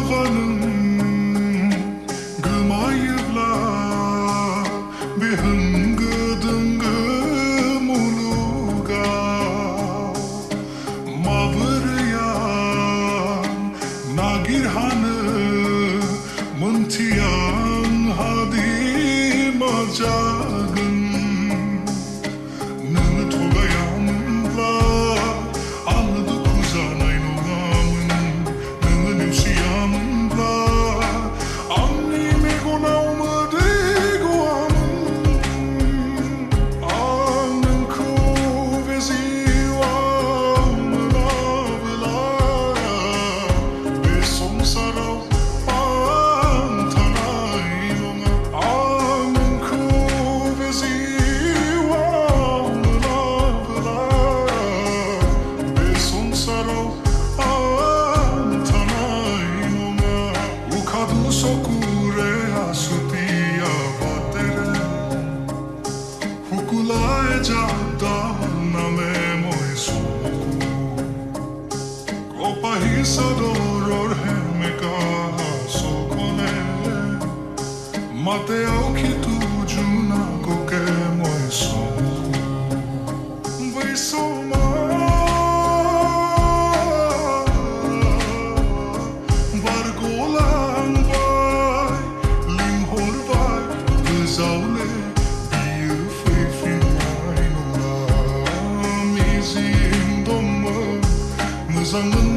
하와는 그마일라 behengedengge muluga mavryan nagirhanı mentiyan hadi majagın nını togayanla anladı kuzanay nungamın nını nüsiyanla anni megonavmadı Pahisadoror hemeka sokone Mateo que tu juna koke moi som Vai soma Vargolan vai Limhor vai Bezaule Bir feyfin Mizin domme Mızangın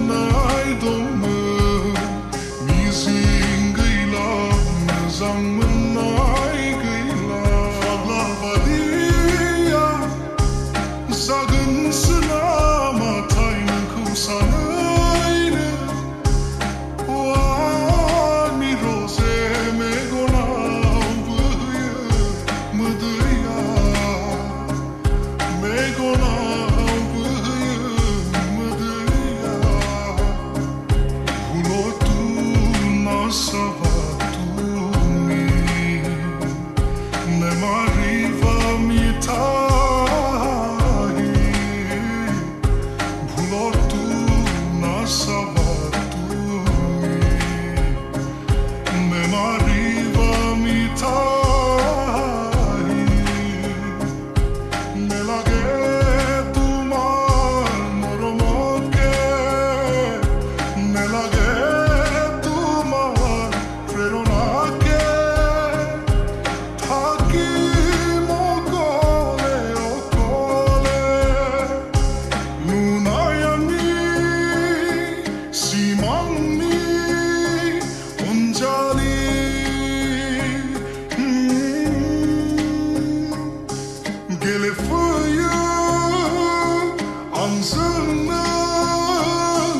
Angzının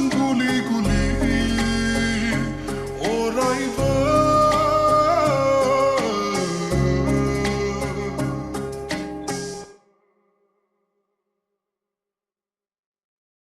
guli guli orayva